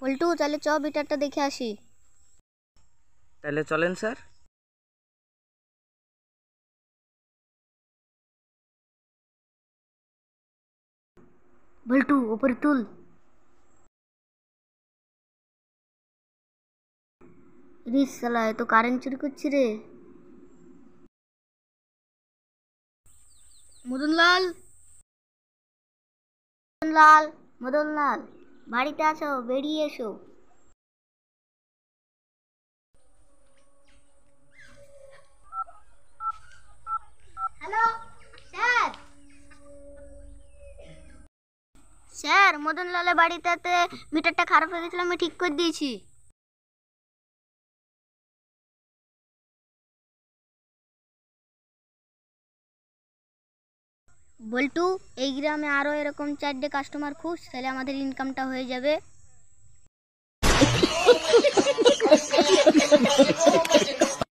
পল্টু, তাহলে চ মিটারটা দেখে আসি। তাহলে চলেন স্যার। বল্টু, উপরে তুল। রিস শালা, এ তো কারেন্ট চুরি করছি রে। মদনলাল, মদনলাল, মদনলাল, বাড়িতে আছো? বেরিয়ে এসো। Hello sir. স্যার, মদনলালের বাড়িটাতে মিটারটা খারাপ হয়ে গেছিল, আমি ঠিক করে দিয়েছি। বল্টু, এই গ্রামে আরো এরকম 4টে কাস্টমার খুঁজ, তাহলে আমাদের ইনকামটা হয়ে যাবে।